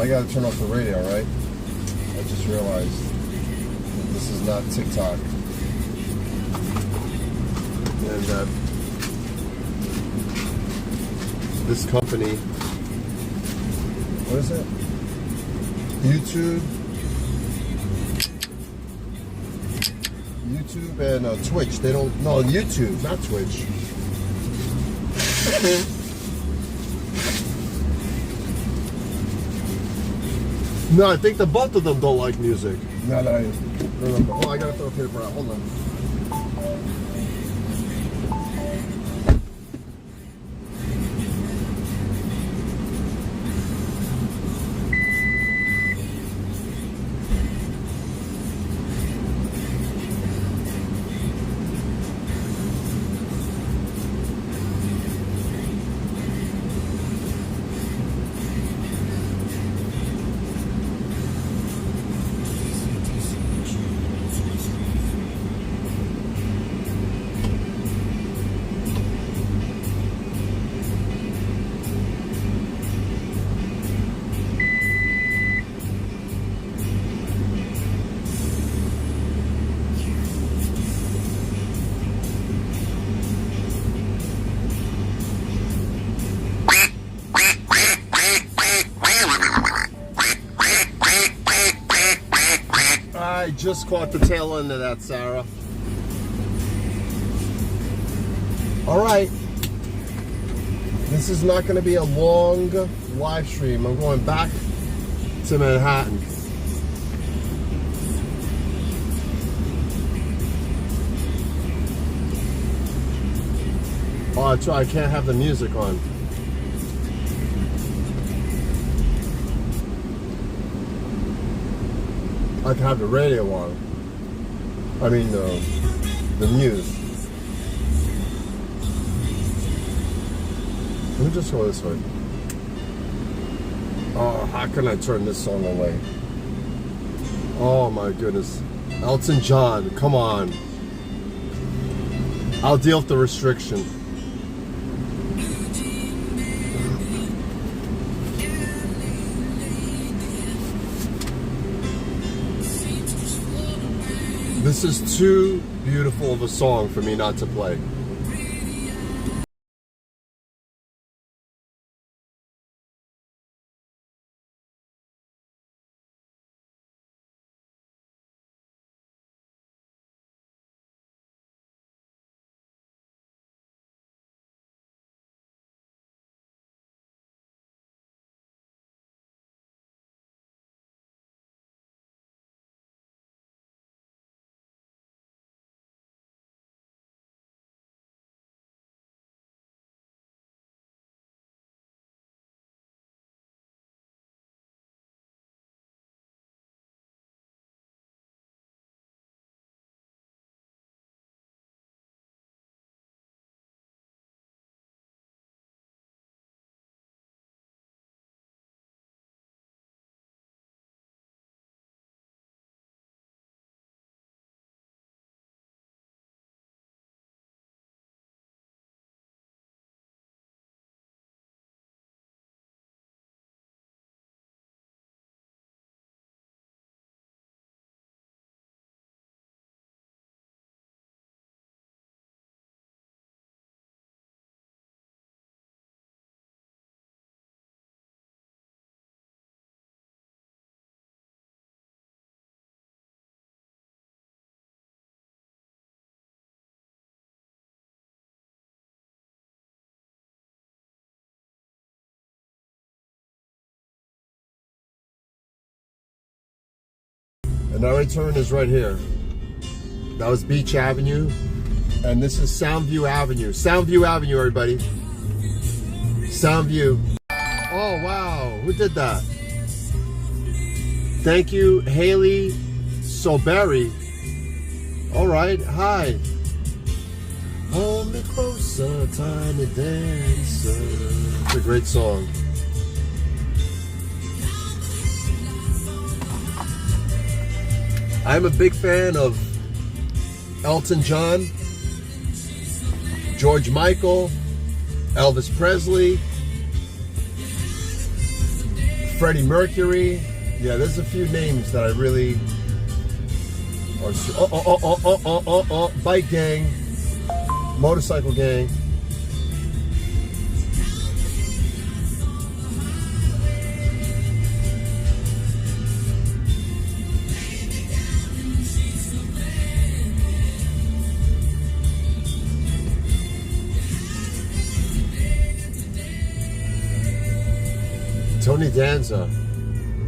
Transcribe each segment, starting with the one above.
I gotta turn off the radio, right? I just realized that this is not TikTok. And this company, what is it? YouTube and Twitch. They don't, no, YouTube, not Twitch. No, I think the both of them don't like music. No, oh, I gotta throw a paper out. Hold on. I just caught the tail end of that, Sarah. All right. This is not going to be a long live stream. I'm going back to Manhattan. Oh, that's right. I can't have the music on. I can have the radio on. I mean, the news. Let me just go this way. Oh, how can I turn this song away? Oh my goodness. Elton John, come on. I'll deal with the restriction. This is too beautiful of a song for me not to play. And our return is right here. That was Beach Avenue. And this is Soundview Avenue. Soundview Avenue, everybody. Soundview. Oh, wow. Who did that? Thank you, Haley Soberry. All right. Hi. Hold me closer, tiny dancer. It's a great song. I'm a big fan of Elton John, George Michael, Elvis Presley, Freddie Mercury. Yeah, there's a few names that I really. Bike gang, motorcycle gang. Tony Danza.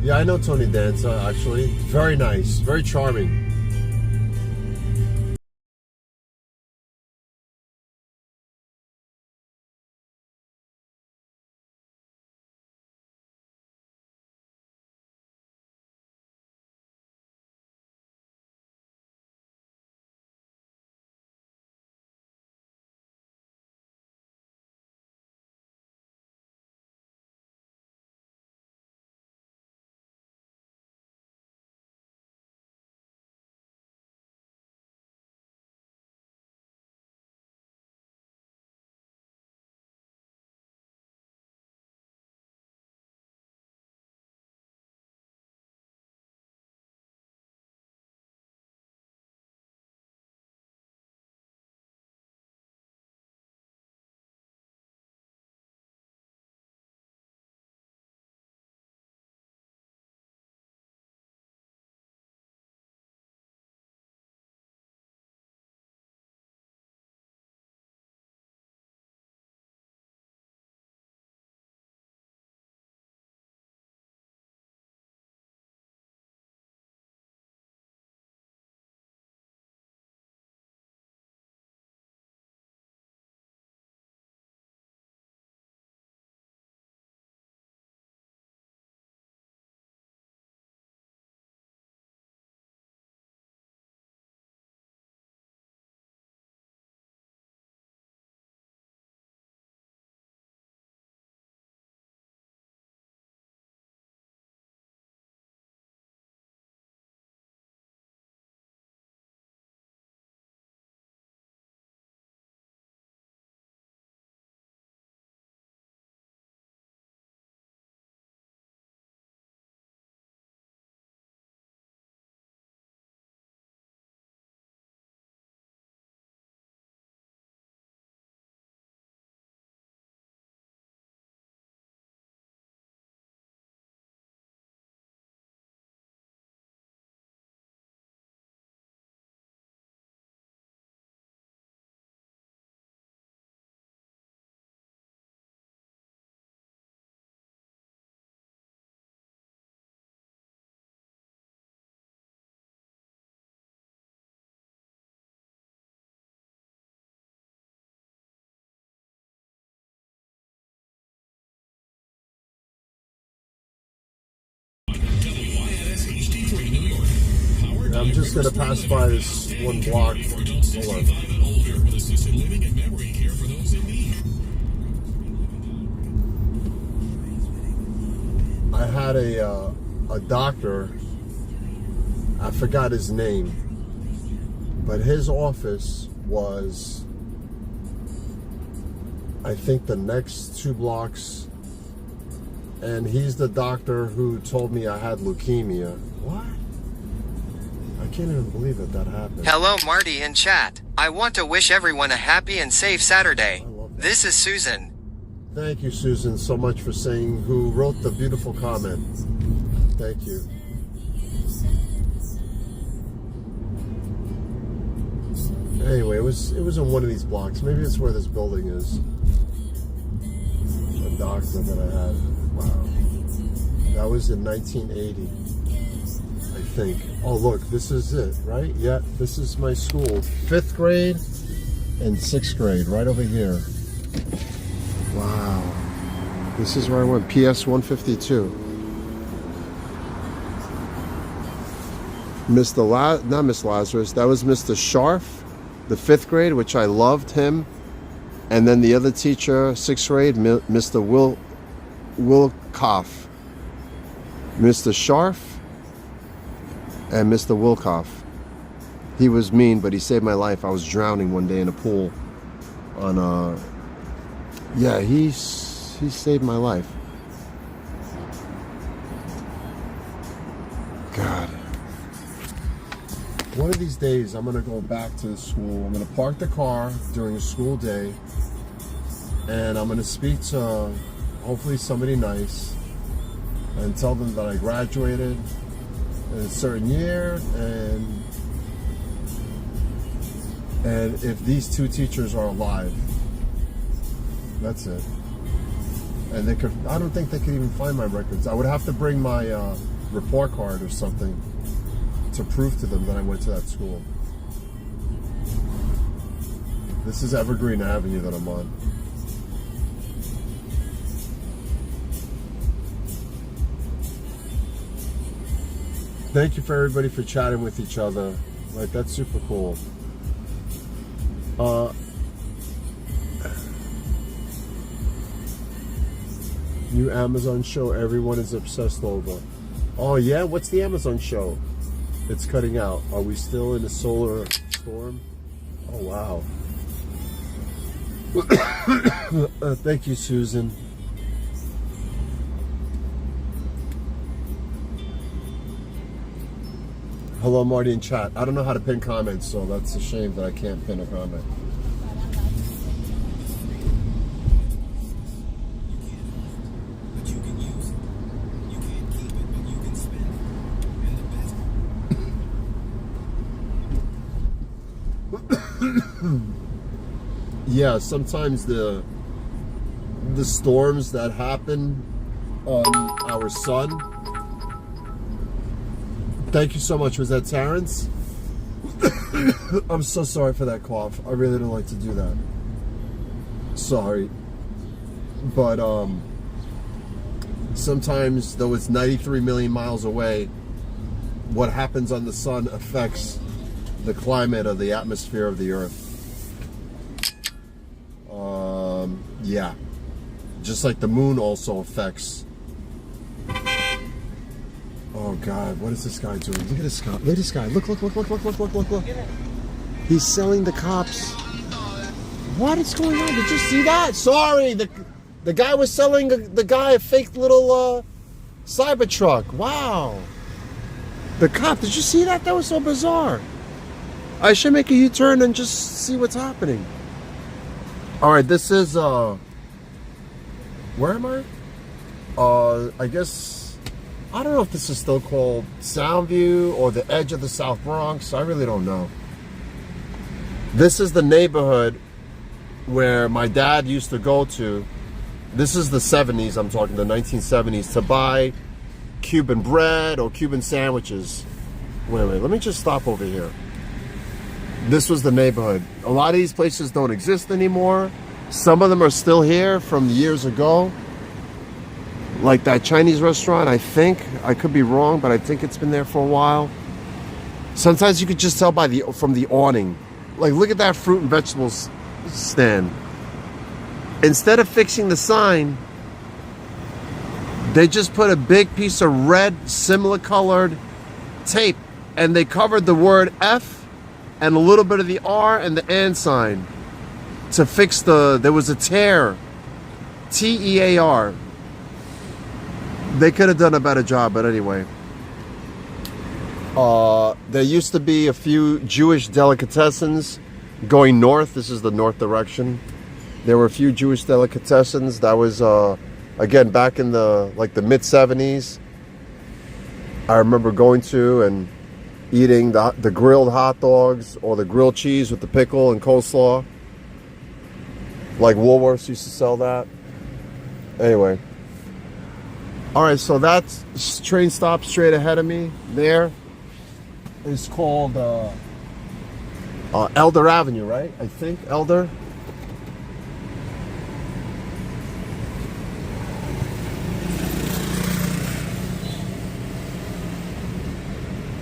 Yeah, I know Tony Danza, actually. Very nice, very charming. I'm just gonna pass by this one block. Hold on. I had a doctor. I forgot his name, but his office was, I think, the next 2 blocks, and he's the doctor who told me I had leukemia. What? I can't even believe that happened. Hello, Marty in chat. I want to wish everyone a happy and safe Saturday. This is Susan. Thank you, Susan, so much for saying, who wrote the beautiful comment. Thank you. Anyway, it was in one of these blocks. Maybe it's where this building is. The doctor that I had. Wow. That was in 1980. I think. Oh, look, this is it, right? Yeah, this is my school. 5th grade and 6th grade, right over here. Wow. This is where I went. PS 152. Not Miss Lazarus. That was Mr. Scharf, the 5th grade, which I loved him. And then the other teacher, 6th grade, Mr. Wilkoff. Mr. Scharf and Mr. Wilkoff. He was mean, but he saved my life. I was drowning one day in a pool. Yeah, he saved my life. One of these days, I'm gonna go back to the school. I'm gonna park the car during a school day, and I'm gonna speak to hopefully somebody nice and tell them that I graduated in a certain year, and if these two teachers are alive. That's it. And they could, I don't think they could even find my records. I would have to bring my report card or something to prove to them that I went to that school. This is Evergreen Avenue that I'm on. Thank you for everybody for chatting with each other. Like, that's super cool. New Amazon show everyone is obsessed over. Oh yeah, what's the Amazon show? It's cutting out. Are we still in a solar storm? Oh wow. Thank you, Susan. Hello, Marty in chat. I don't know how to pin comments, so that's a shame that I can't pin a comment. Yeah, sometimes the storms that happen on our sun. Thank you so much. Was that Terrence? I'm so sorry for that cough. I really don't like to do that. Sorry. But sometimes, though it's 93 million miles away, what happens on the sun affects the climate of the atmosphere of the earth. Yeah. Just like the moon also affects. Oh God, what is this guy doing? Look at this guy. Look at this guy. Look. He's selling the cops. What is going on? Did you see that? Sorry, the guy was selling the guy a fake little Cybertruck. Wow. The cop, did you see that? That was so bizarre. I should make a U-turn and just see what's happening. All right, this is where am I? I guess I don't know if this is still called Soundview or the edge of the South Bronx. I really don't know. This is the neighborhood where my dad used to go to. This is the 70s, I'm talking the 1970s, to buy Cuban bread or Cuban sandwiches. Wait, let me just stop over here. This was the neighborhood. A lot of these places don't exist anymore. Some of them are still here from years ago. Like that Chinese restaurant, I think. I could be wrong, but I think it's been there for a while. Sometimes you could just tell from the awning. Like, look at that fruit and vegetables stand. Instead of fixing the sign, they just put a big piece of red, similar colored tape, and they covered the word F and a little bit of the R and the and sign to fix there was a tear. T-E-A-R. They could have done a better job, but anyway. There used to be a few Jewish delicatessens going north. This is the north direction. There were a few Jewish delicatessens. That was, again, back in the mid-70s. I remember going to and eating the grilled hot dogs or the grilled cheese with the pickle and coleslaw. Like Woolworths used to sell that. Anyway. Alright, so that train stop straight ahead of me there is called Elder Avenue, right? I think Elder.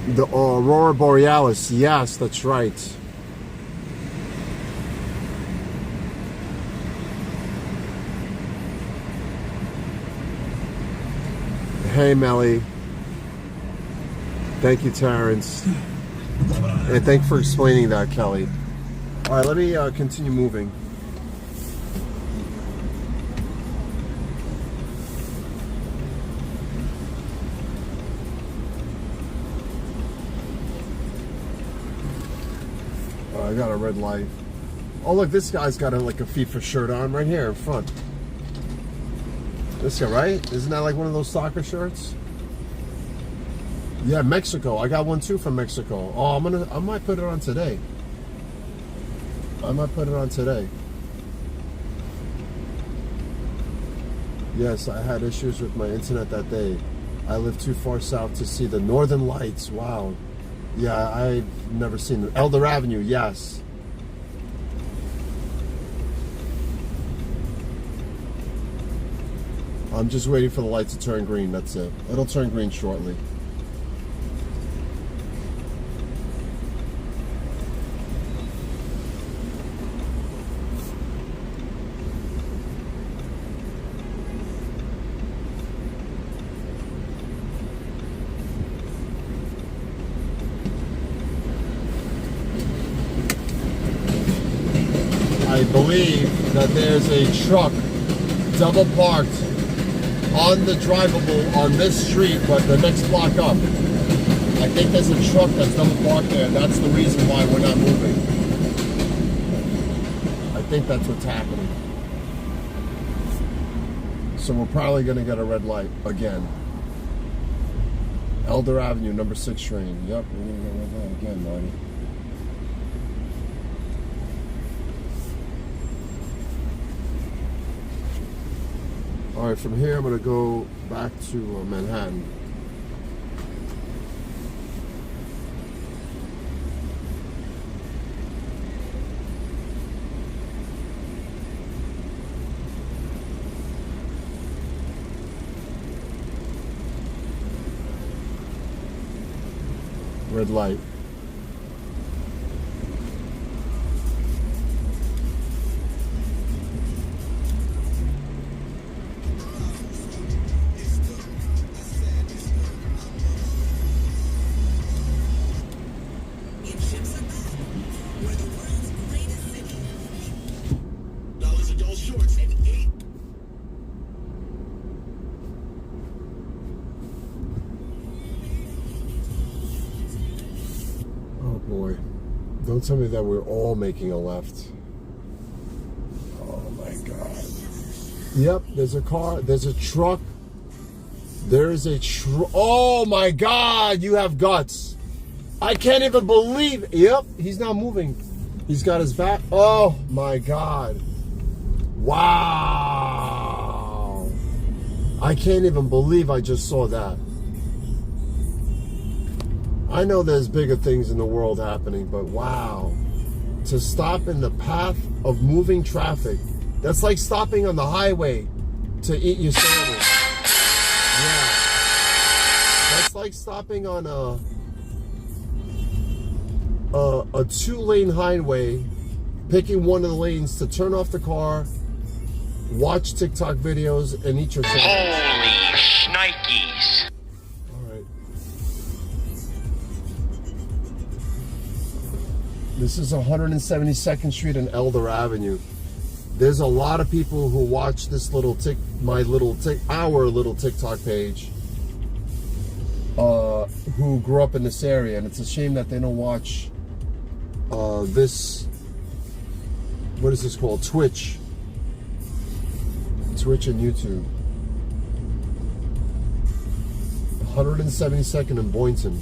The Aurora Borealis, yes, that's right. Hey, Melly. Thank you, Terrence. And thank you for explaining that, Kelly. All right, let me continue moving. got a red light. Oh, look, this guy's got like a FIFA shirt on right here in front. This guy, right? Isn't that like one of those soccer shirts? Yeah, Mexico. I got one too from Mexico. Oh, I might put it on today. I might put it on today. Yes, I had issues with my internet that day. I live too far south to see the northern lights. Wow. Yeah, I've never seen them. Elder Avenue, yes. I'm just waiting for the lights to turn green, that's it. It'll turn green shortly. I believe that there's a truck double parked on the drivable on this street, but the next block up. I think there's a truck that's double parked there. That's the reason why we're not moving. I think that's what's happening. So we're probably going to get a red light again. Elder Avenue, number 6 train. Yep, we're going to get a red light again, Marty. All right, from here I'm going to go back to Manhattan. Red light. Boy, don't tell me that we're all making a left. Oh my God. Yep, there's a car, there's a truck. There is a truck. Oh my God, you have guts. I can't even believe it. Yep, he's not moving. He's got his back. Oh my God. Wow. I can't even believe I just saw that. I know there's bigger things in the world happening, but wow. To stop in the path of moving traffic, that's like stopping on the highway to eat your sandwich. Yeah. That's like stopping on a 2-lane highway, picking one of the lanes to turn off the car, watch TikTok videos, and eat your sandwich. Holy shnikes. This is 172nd Street and Elder Avenue. There's a lot of people who watch this our little TikTok page, who grew up in this area, and it's a shame that they don't watch this. What is this called? Twitch and YouTube. 172nd and Boynton.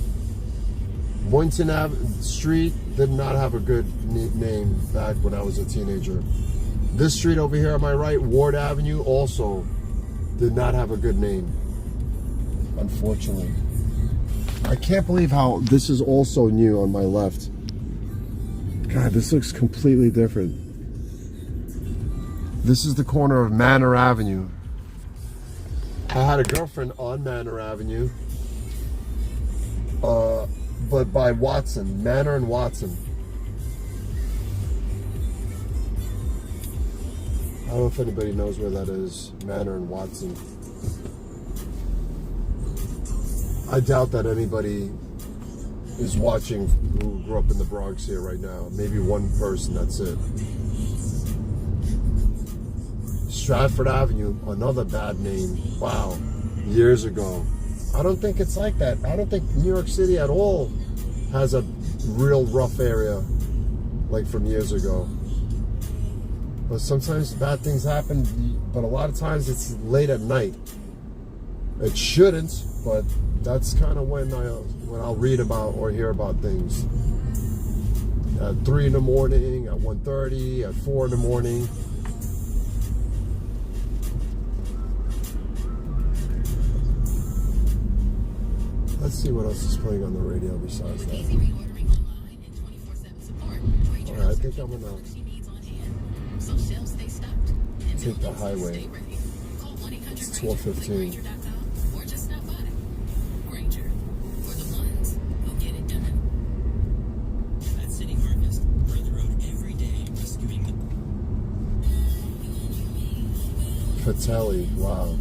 Boynton Street did not have a good name back when I was a teenager. This street over here on my right, Ward Avenue, also did not have a good name, unfortunately. I can't believe how this is also new on my left. God, this looks completely different. This is the corner of Manor Avenue. I had a girlfriend on Manor Avenue. But by Watson, Manor and Watson. I don't know if anybody knows where that is, Manor and Watson. I doubt that anybody is watching who grew up in the Bronx here right now. Maybe one person, that's it. Stratford Avenue, another bad name. Wow, years ago. I don't think it's like that. I don't think New York City at all has a real rough area like from years ago. But sometimes bad things happen, but a lot of times it's late at night. It shouldn't, but that's kind of when I'll read about or hear about things. At 3 in the morning, at 1:30, at 4 in the morning. Let's see what else is playing on the radio besides that. Alright, I think I'm gonna take the highway. It's 12:15. Fratelli, wow.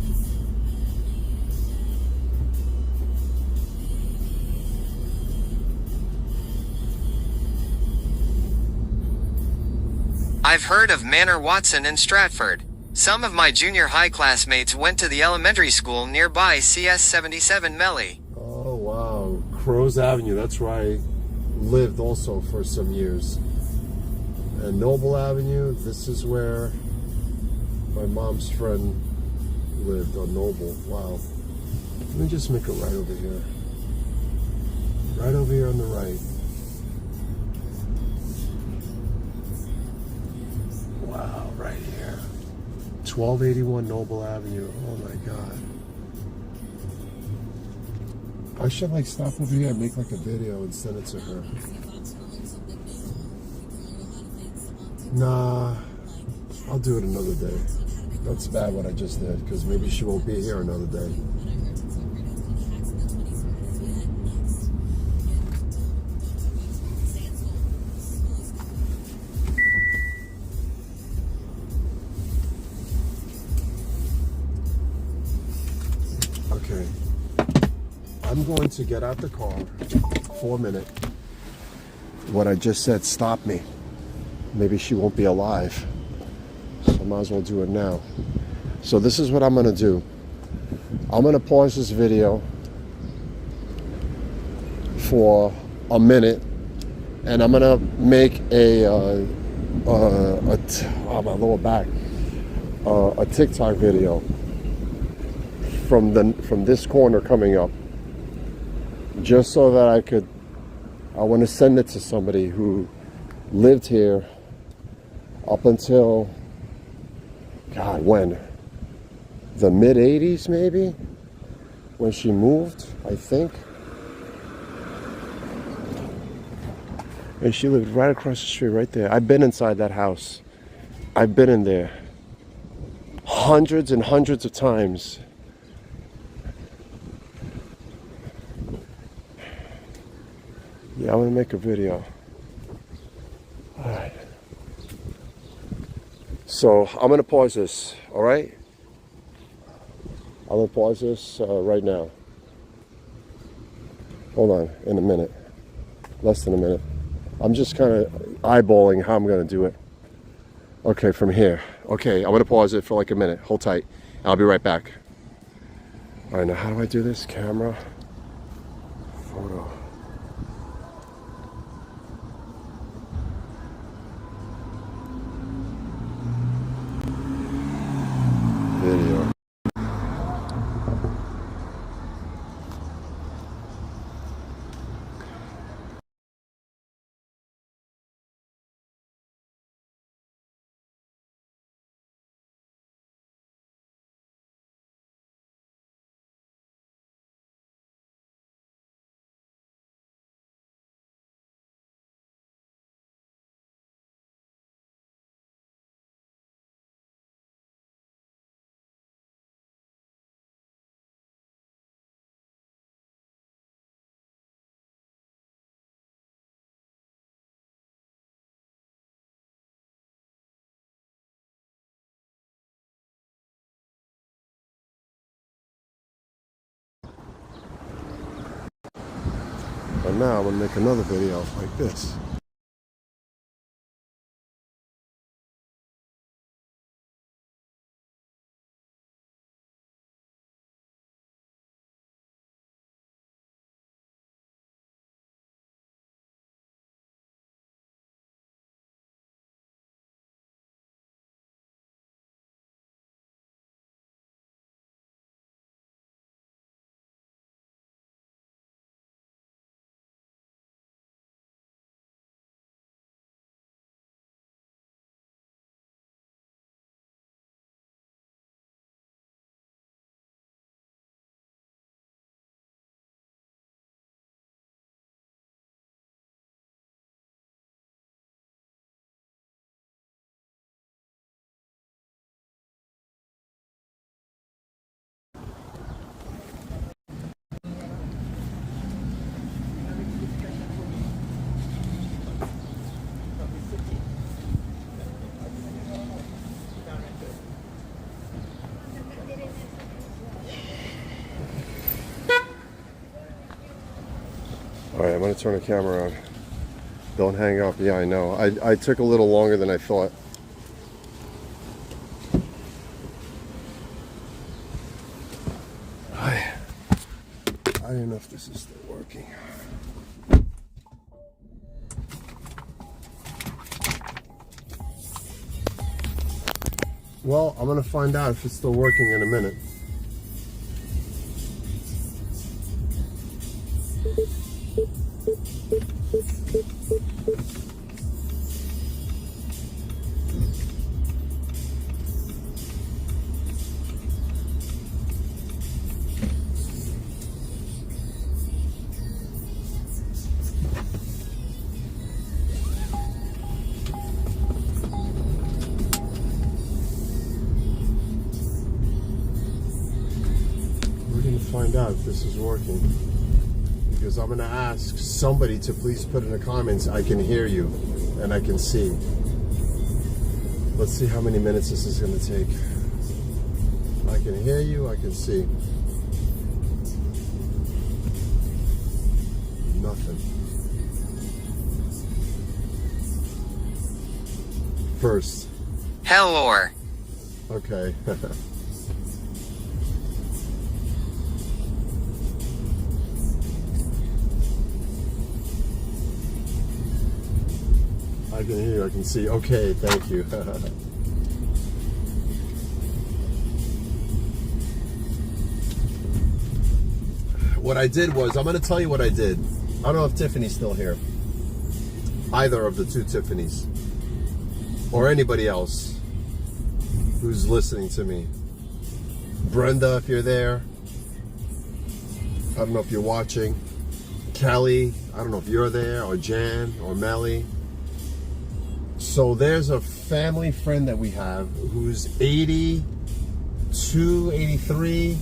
I've heard of Manor Watson in Stratford. Some of my junior high classmates went to the elementary school nearby CS 77 Melly. Oh wow, Crows Avenue, that's where I lived also for some years. And Noble Avenue, this is where my mom's friend lived, on Noble. Wow. Let me just make a right over here. Right over here on the right. Wow, right here. 1281 Noble Avenue. Oh my God. I should like stop over here and make like a video and send it to her. Nah, I'll do it another day. That's bad what I just did, because maybe she won't be here another day. Okay. I'm going to get out the car for a minute. What I just said stopped me. Maybe she won't be alive. So I might as well do it now. So this is what I'm going to do. I'm going to pause this video for a minute, and I'm going to make a my lower back, a TikTok video from this corner coming up, just so that I want to send it to somebody who lived here up until, God, when? The mid 80s maybe? When she moved, I think. And she lived right across the street, right there. I've been inside that house. I've been in there hundreds and hundreds of times. Yeah, I'm gonna make a video. Alright. So I'm gonna pause this, alright? I'm gonna pause this right now. Hold on, in a minute. Less than a minute. I'm just kind of eyeballing how I'm gonna do it. Okay, from here. Okay, I'm gonna pause it for like a minute. Hold tight. I'll be right back. Alright, now how do I do this? Camera. Photo. Video. And now I'm gonna make another video like this. Alright, I'm going to turn the camera on. Don't hang up. Yeah, I know. I took a little longer than I thought. I don't know if this is still working. Well, I'm going to find out if it's still working in a minute. Find out if this is working, because I'm going to ask somebody to please put in the comments, I can hear you and I can see. Let's see how many minutes this is going to take. I can hear you, I can see. Nothing. First. Hell or. Okay. I can hear you, I can see. Okay, thank you. What I did was, I'm going to tell you what I did. I don't know if Tiffany's still here. Either of the two Tiffany's. Or anybody else who's listening to me. Brenda, if you're there. I don't know if you're watching. Kelly, I don't know if you're there. Or Jan, or Melly. So there's a family friend that we have who's 82, 83.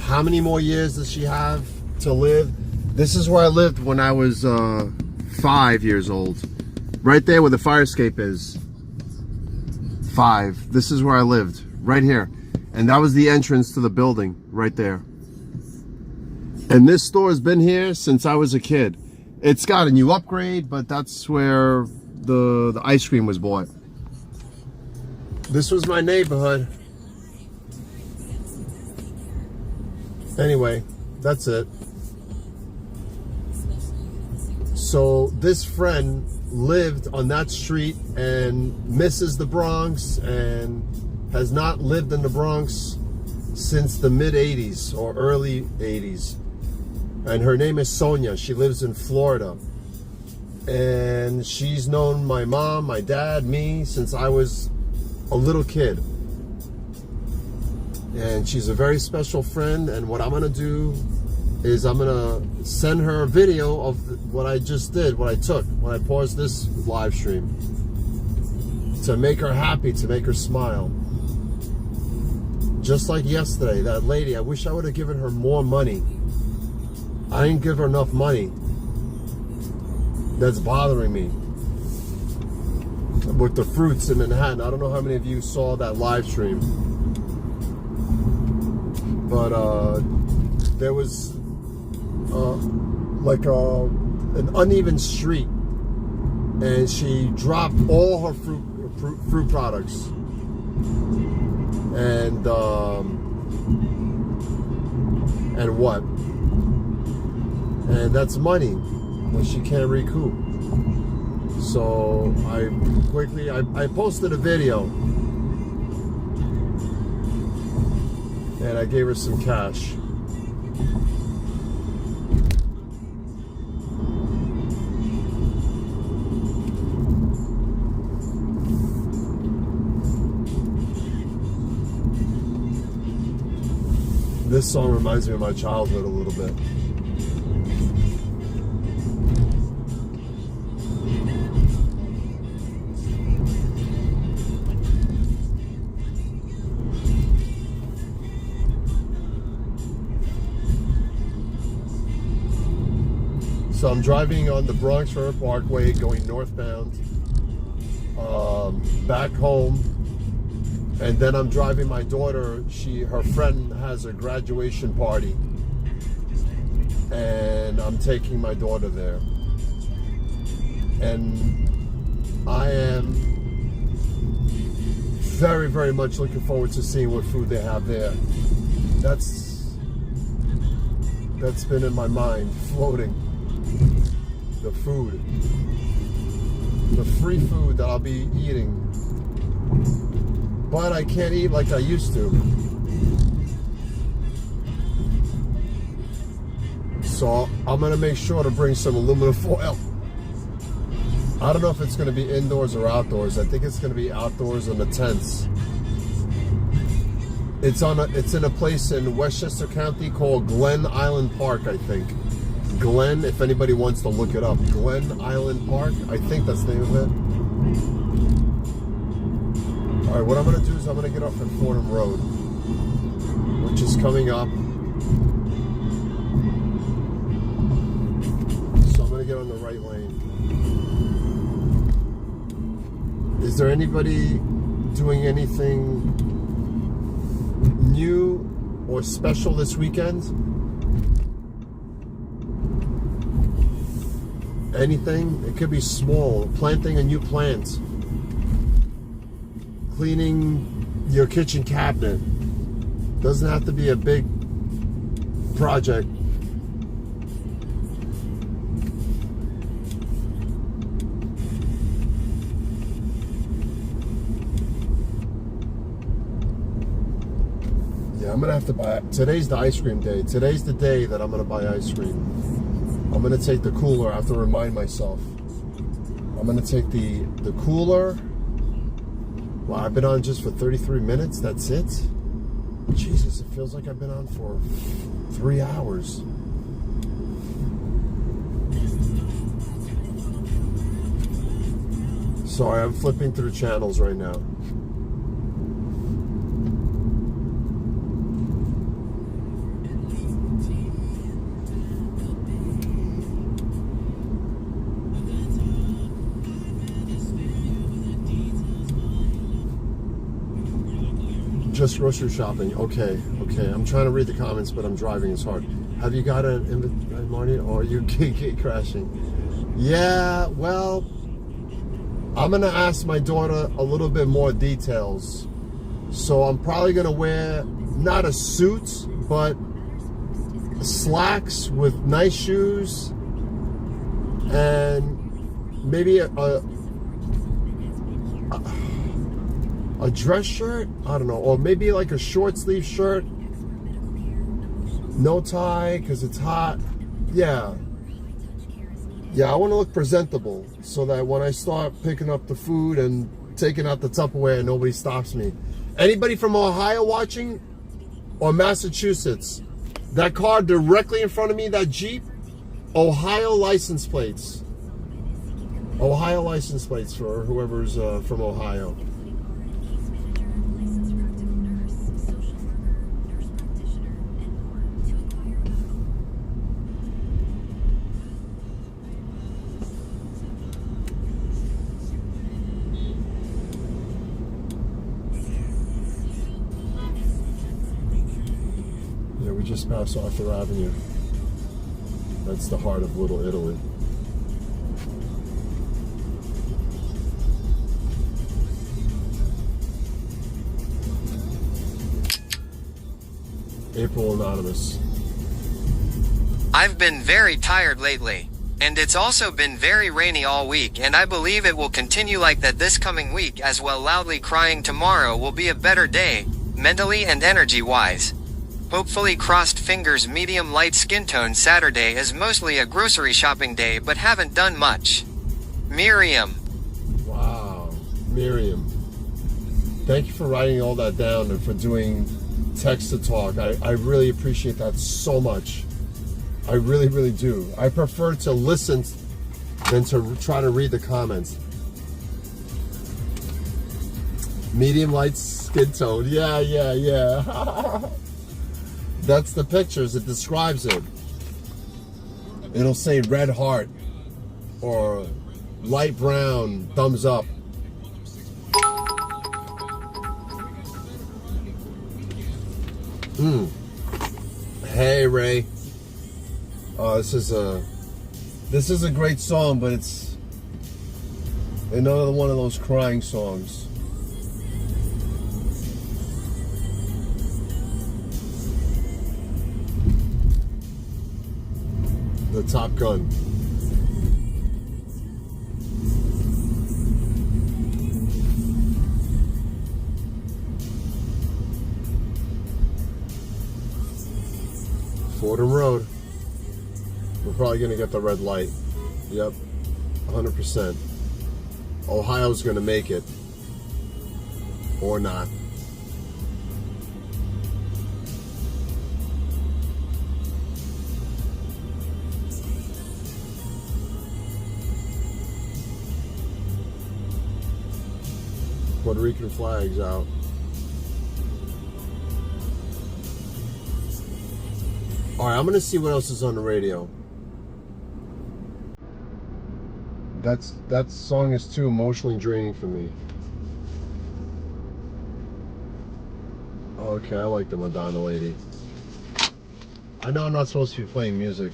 How many more years does she have to live? This is where I lived when I was 5 years old. Right there where the fire escape is. 5. This is where I lived. Right here. And that was the entrance to the building. Right there. And this store has been here since I was a kid. It's got a new upgrade, but that's where the ice cream was bought. This was my neighborhood. Anyway, that's it. So this friend lived on that street and misses the Bronx and has not lived in the Bronx since the mid 80s or early 80s. And her name is Sonia. She lives in Florida. And she's known my mom, my dad, me since I was a little kid. And she's a very special friend. And what I'm going to do is I'm going to send her a video of what I just did, what I took when I paused this live stream. To make her happy, to make her smile. Just like yesterday, that lady, I wish I would have given her more money. I didn't give her enough money. That's bothering me. With the fruits in Manhattan. I don't know how many of you saw that live stream. But there was like an uneven street. And she dropped all her fruit products. And what? And that's money that she can't recoup. So I posted a video and I gave her some cash. This song reminds me of my childhood a little bit. So I'm driving on the Bronx River Parkway going northbound back home, and then I'm driving my daughter. Her friend has a graduation party, and I'm taking my daughter there. And I am very, very much looking forward to seeing what food they have there. That's been in my mind, floating. The food. The free food that I'll be eating. But I can't eat like I used to. So I'm gonna make sure to bring some aluminum foil. I don't know if it's gonna be indoors or outdoors. I think it's gonna be outdoors in the tents. It's in a place in Westchester County called Glen Island Park, I think. Glen, if anybody wants to look it up. Glen Island Park, I think that's the name of it. All right, what I'm gonna do is I'm gonna get off at Fordham Road, which is coming up. So I'm gonna get on the right lane. Is there anybody doing anything new or special this weekend? Anything? It could be small. Planting a new plant. Cleaning your kitchen cabinet. Doesn't have to be a big project. Yeah, I'm gonna have to buy. Today's the ice cream day. Today's the day that I'm gonna buy ice cream. I'm gonna take the cooler. I have to remind myself. I'm gonna take the cooler. Wow, I've been on just for 33 minutes. That's it? Jesus, it feels like I've been on for 3 hours. Sorry, I'm flipping through channels right now. Just grocery shopping. Okay. I'm trying to read the comments, but I'm driving. It's hard. Have you got an inventory, Marty, or are you gate crashing? Yeah, well, I'm going to ask my daughter a little bit more details. So I'm probably going to wear, not a suit, but slacks with nice shoes and maybe a dress shirt, I don't know, or maybe like a short sleeve shirt, no tie because it's hot. Yeah, I want to look presentable so that when I start picking up the food and taking out the Tupperware, nobody stops me. Anybody from Ohio watching, or Massachusetts? That car directly in front of me, that Jeep, Ohio license plates. Ohio license plates for whoever's from Ohio. We just passed Arthur Avenue. That's the heart of Little Italy. April Anonymous. I've been very tired lately. And it's also been very rainy all week, and I believe it will continue like that this coming week as well. Loudly crying tomorrow will be a better day, mentally and energy-wise. Hopefully, crossed fingers. Medium light skin tone. Saturday is mostly a grocery shopping day, but haven't done much. Miriam. Wow, Miriam. Thank you for writing all that down and for doing text to talk. I really appreciate that so much. I really, really do. I prefer to listen than to try to read the comments. Medium light skin tone. Yeah. That's the pictures. It describes it. It'll say red heart or light brown, thumbs up. Hey, Ray. This is a great song, but it's another one of those crying songs. The Top Gun. Fordham Road. We're probably going to get the red light. Yep, 100%. Ohio's going to make it. Or not. Puerto Rican flags out. Alright, I'm gonna see what else is on the radio. That song is too emotionally draining for me. Okay, I like the Madonna lady. I know I'm not supposed to be playing music.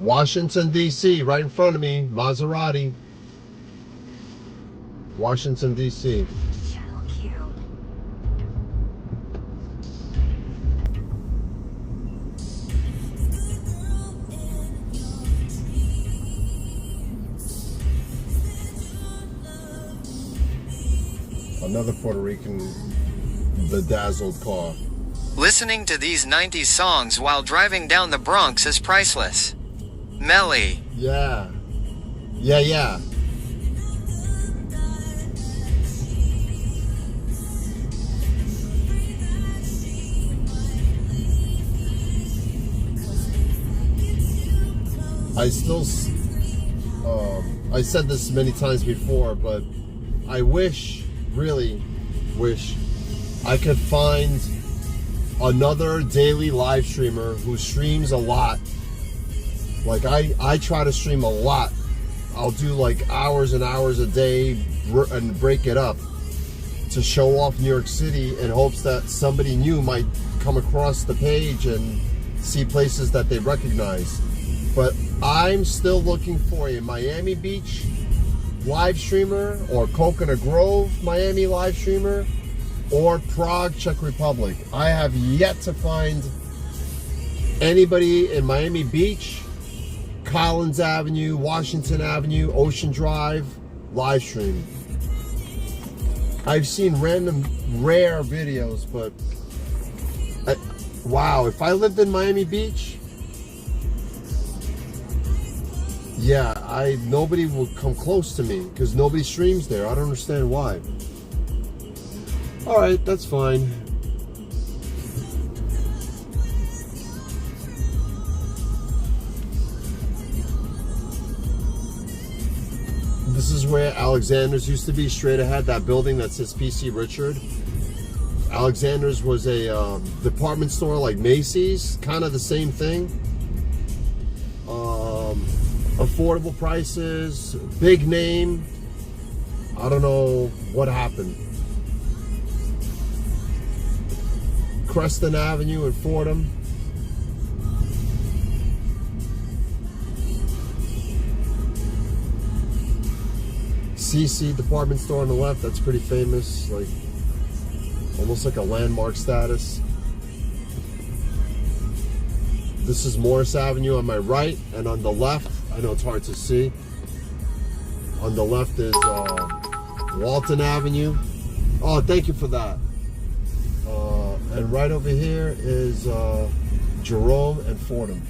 Washington, D.C., right in front of me. Maserati. Washington, D.C. Channel Q. Another Puerto Rican bedazzled car. Listening to these 90s songs while driving down the Bronx is priceless. Melly. Yeah. Yeah. I said this many times before, but I really wish I could find another daily live streamer who streams a lot. Like I try to stream a lot. I'll do like hours and hours a day and break it up to show off New York City in hopes that somebody new might come across the page and see places that they recognize. But I'm still looking for a Miami Beach live streamer, or Coconut Grove Miami live streamer, or Prague, Czech Republic. I have yet to find anybody in Miami Beach, Collins Avenue, Washington Avenue, Ocean Drive live stream. I've seen random rare videos, but wow, if I lived in Miami Beach, yeah, nobody would come close to me because nobody streams there. I don't understand why. All right, that's fine. This is where Alexander's used to be, straight ahead, that building that says PC Richard. Alexander's was a department store like Macy's, kind of the same thing. Affordable prices, big name. I don't know what happened. Creston Avenue in Fordham. CC department store on the left, that's pretty famous, like almost like a landmark status. This is Morris Avenue on my right, and on the left, I know it's hard to see, on the left is Walton Avenue. Oh, thank you for that. And right over here is Jerome and Fordham.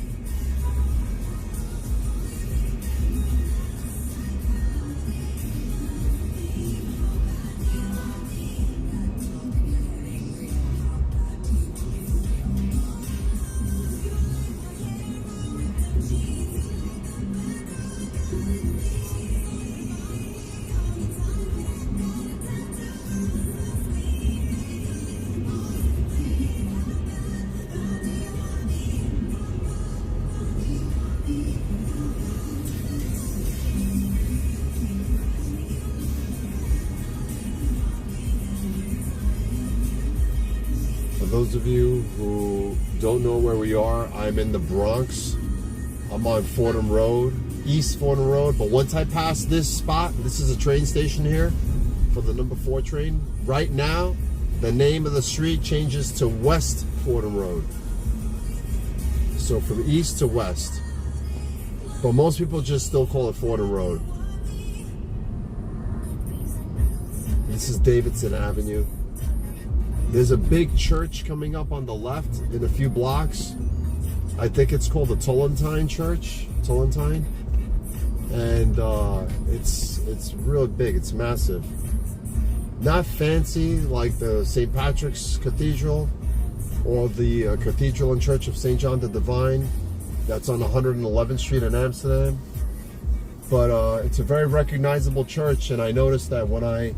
those of you who don't know where we are, I'm in the Bronx. I'm on Fordham Road, East Fordham Road. But once I pass this spot, this is a train station here for the number 4 train. Right now, the name of the street changes to West Fordham Road. So from east to west. But most people just still call it Fordham Road. This is Davidson Avenue. There's a big church coming up on the left in a few blocks. I think it's called the Tollentine Church. Tollentine. And it's real big. It's massive. Not fancy like the St. Patrick's Cathedral or the Cathedral and Church of St. John the Divine. That's on 111th Street in Amsterdam. But it's a very recognizable church, and I noticed that when I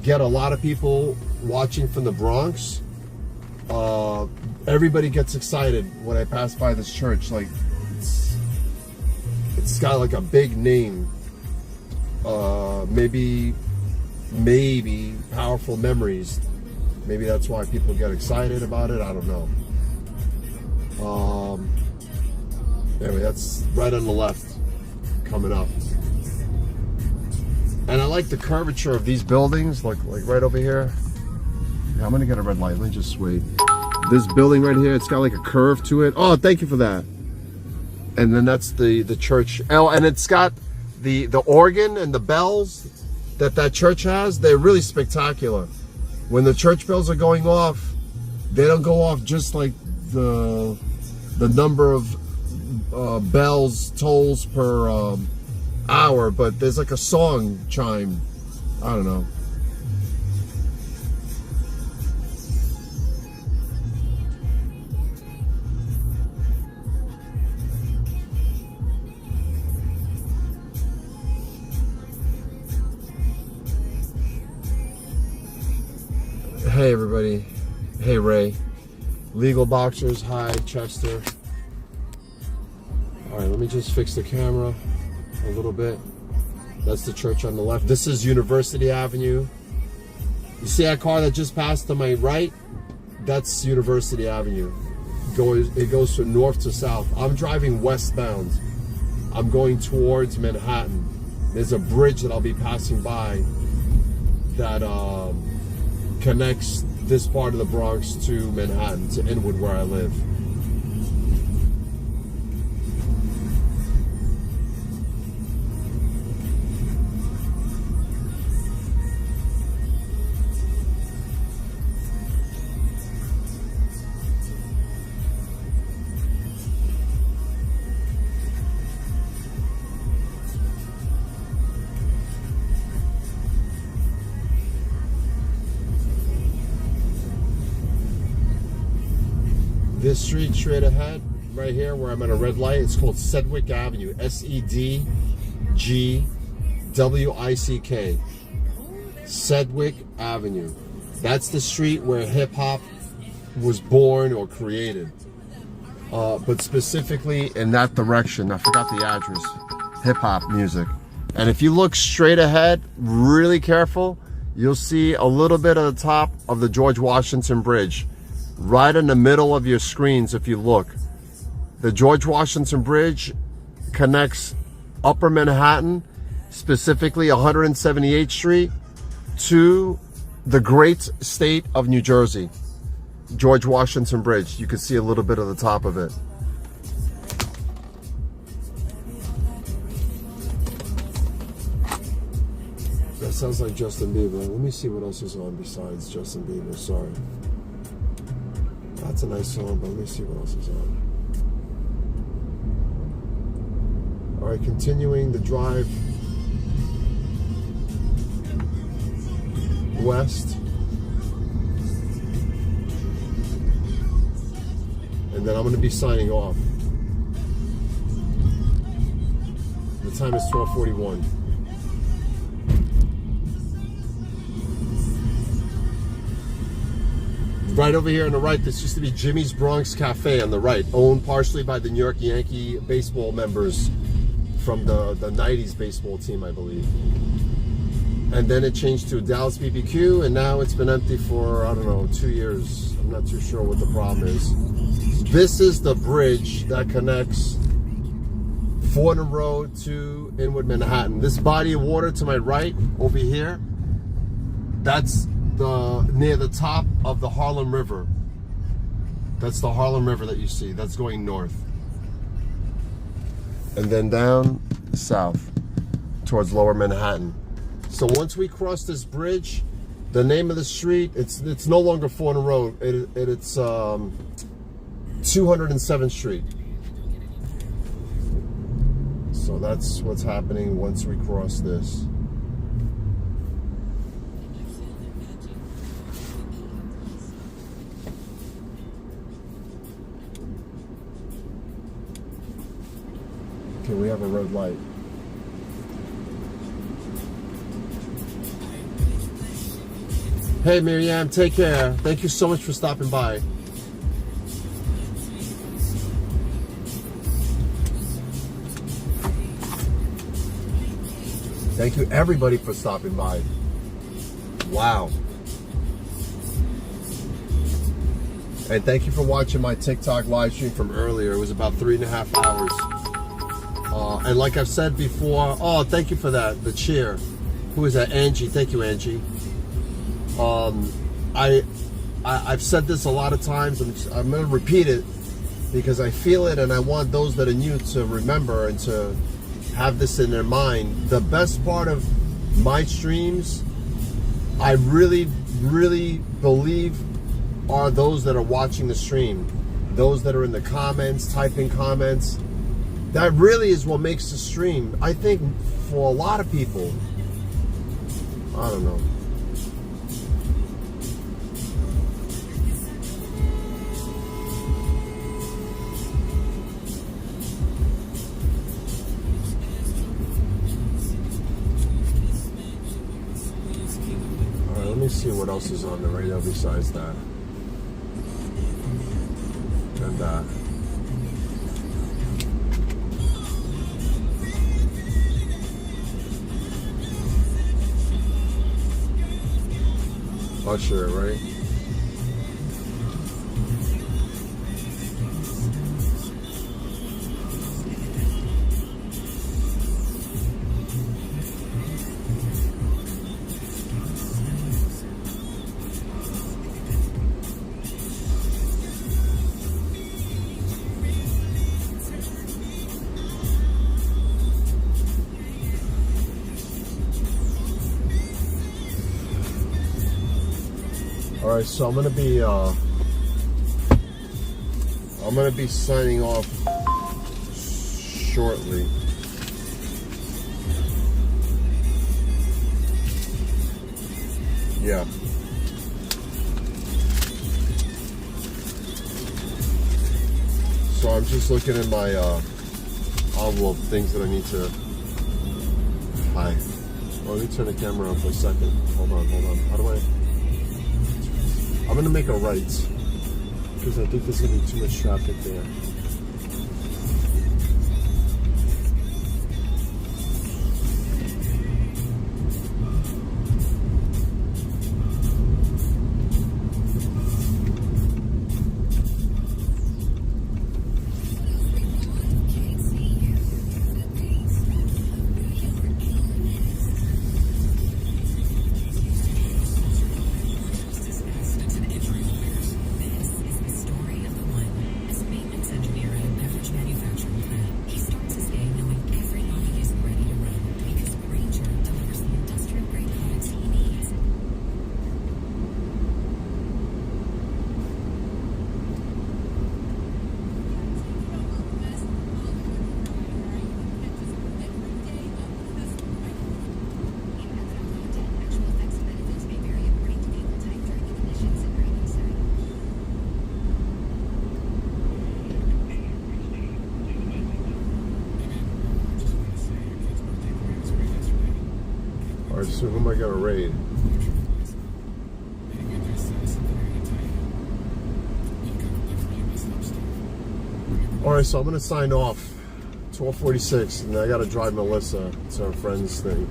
get a lot of people watching from the Bronx, everybody gets excited when I pass by this church. Like it's got like a big name, maybe powerful memories. Maybe that's why people get excited about it. I don't know. Anyway, that's right on the left coming up. And I like the curvature of these buildings, like right over here. Yeah, I'm gonna get a red light. Let me just wait. This building right here, it's got like a curve to it. Oh, thank you for that. And then that's the church. Oh, and it's got the organ and the bells that church has. They're really spectacular. When the church bells are going off, they don't go off just like the number of bells, tolls per hour, but there's like a song chime. I don't know. Hey everybody. Hey Ray. Legal Boxers. Hi Chester. Alright, let me just fix the camera a little bit. That's the church on the left. This is University Avenue. You see that car that just passed to my right? That's University Avenue. It goes from north to south. I'm driving westbound. I'm going towards Manhattan. There's a bridge that I'll be passing by that connects this part of the Bronx to Manhattan, to Inwood, where I live. This street straight ahead, right here where I'm at a red light, it's called Sedgwick Avenue. S-E-D-G-W-I-C-K. Sedgwick Avenue. That's the street where hip-hop was born or created. But specifically in that direction. I forgot the address. Hip-hop music. And if you look straight ahead, really careful, you'll see a little bit of the top of the George Washington Bridge. Right in the middle of your screens, if you look. The George Washington Bridge connects Upper Manhattan, specifically 178th Street, to the great state of New Jersey. George Washington Bridge. You can see a little bit of the top of it. That sounds like Justin Bieber. Let me see what else is on besides Justin Bieber. Sorry. That's a nice song, but let me see what else is on. Alright, continuing the drive west. And then I'm going to be signing off. The time is 12:41. Right over here on the right, this used to be Jimmy's Bronx Cafe on the right, owned partially by the New York Yankee baseball members from the 90s baseball team, I believe. And then it changed to Dallas BBQ, and now it's been empty for, I don't know, 2 years. I'm I'm not too sure what the problem is. This is the bridge that connects Fordham Road to Inwood Manhattan. This body of water to my right over here, that's near the top of the Harlem River. That's the Harlem River that you see. That's going north. And then down south towards Lower Manhattan. So once we cross this bridge, the name of the street, it's no longer Fordham Road. It's 207th Street. So that's what's happening once we cross this. Okay, we have a red light. Hey, Miriam, take care. Thank you so much for stopping by. Thank you, everybody, for stopping by. Wow. And thank you for watching my TikTok live stream from earlier. It was about 3.5 hours. And like I've said before, oh, thank you for that. The cheer. Who is that? Angie. Thank you, Angie. I've said this a lot of times. I'm going to repeat it because I feel it, and I want those that are new to remember and to have this in their mind. The best part of my streams, I really, really believe, are those that are watching the stream. Those that are in the comments, typing comments. That really is what makes the stream. I think for a lot of people, I don't know. Let me see what else is on the radio besides that. And that. Usher, right? All right, so I'm gonna be signing off shortly. Yeah. So I'm just looking at my envelope, things that I need to. Hi. Oh, let me turn the camera on for a second. Hold on. How do I? I'm gonna make a right because I think there's gonna be too much traffic there. Alright, so who am I gonna raid? Alright, so I'm gonna sign off. 12:46, and I gotta drive Melissa to her friend's thing.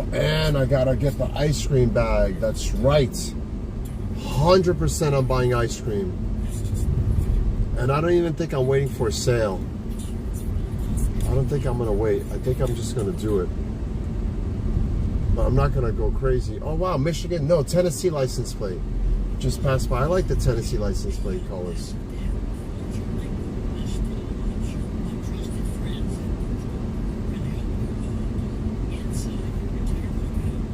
Oh, and I gotta get the ice cream bag. That's right. 100% I'm buying ice cream. And I don't even think I'm waiting for a sale. I don't think I'm gonna wait. I think I'm just gonna do it. But I'm not gonna go crazy. Oh wow, Michigan, no, Tennessee license plate. Just passed by. I like the Tennessee license plate colors.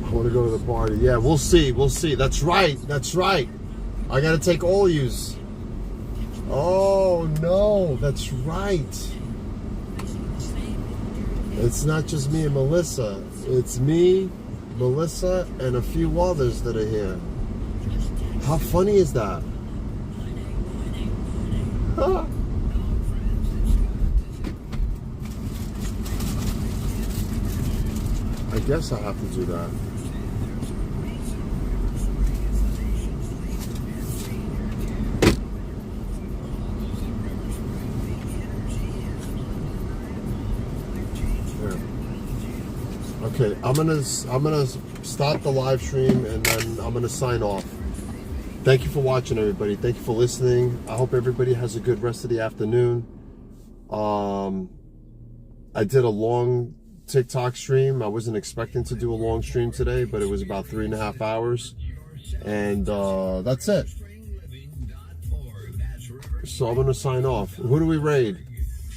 I want to go to the party. Yeah, we'll see. We'll see. That's right. That's right. I got to take all yous. Oh, no. That's right. It's not just me and Melissa. It's me, Melissa, and a few others that are here. How funny is that? I guess I have to do that. Okay, I'm gonna stop the live stream and then I'm gonna sign off. Thank you for watching, everybody. Thank you for listening. I hope everybody has a good rest of the afternoon. I did a long TikTok stream. I wasn't expecting to do a long stream today, but it was about 3.5 hours. And that's it. So I'm gonna sign off. Who do we raid?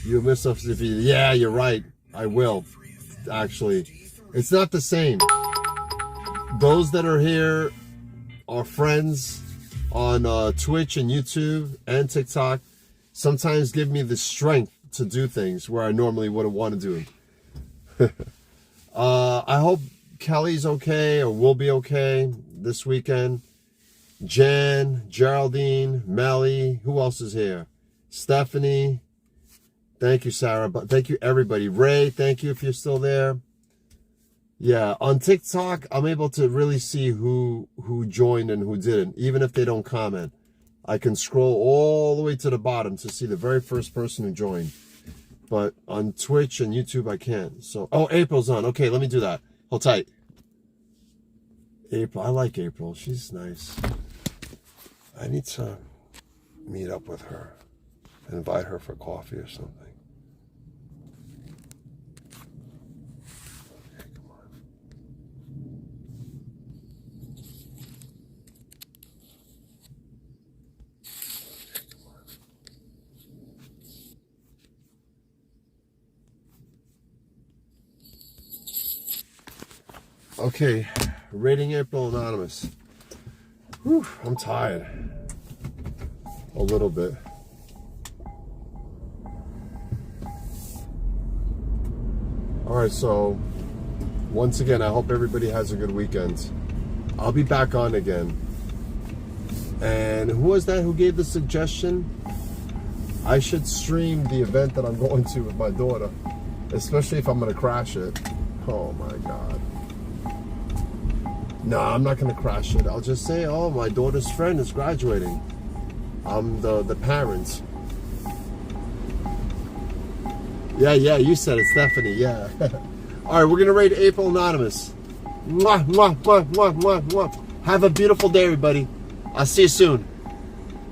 You miss us if you... Yeah, you're right. I will. Actually, it's not the same. Those that are here are friends on Twitch and YouTube and TikTok. Sometimes give me the strength to do things where I normally wouldn't want to do. I hope Kelly's okay or will be okay this weekend. Jen, Geraldine, Melly, who else is here? Stephanie. Thank you, Sarah. But thank you, everybody. Ray, thank you if you're still there. Yeah, on TikTok, I'm able to really see who joined and who didn't, even if they don't comment. I can scroll all the way to the bottom to see the very first person who joined. But on Twitch and YouTube, I can't. So, oh, April's on. Okay, let me do that. Hold tight. April, I like April. She's nice. I need to meet up with her, invite her for coffee or something. Okay, rating April Anonymous. Whew, I'm tired. A little bit. Alright, so once again, I hope everybody has a good weekend. I'll be back on again. And who was that who gave the suggestion? I should stream the event that I'm going to with my daughter, especially if I'm going to crash it. Oh my God. No, I'm not going to crash it. I'll just say, oh, my daughter's friend is graduating. I'm the parent. Yeah, you said it, Stephanie, yeah. All right, we're going to rate April Anonymous. Mwah, mwah, mwah, mwah, mwah, mwah. Have a beautiful day, everybody. I'll see you soon.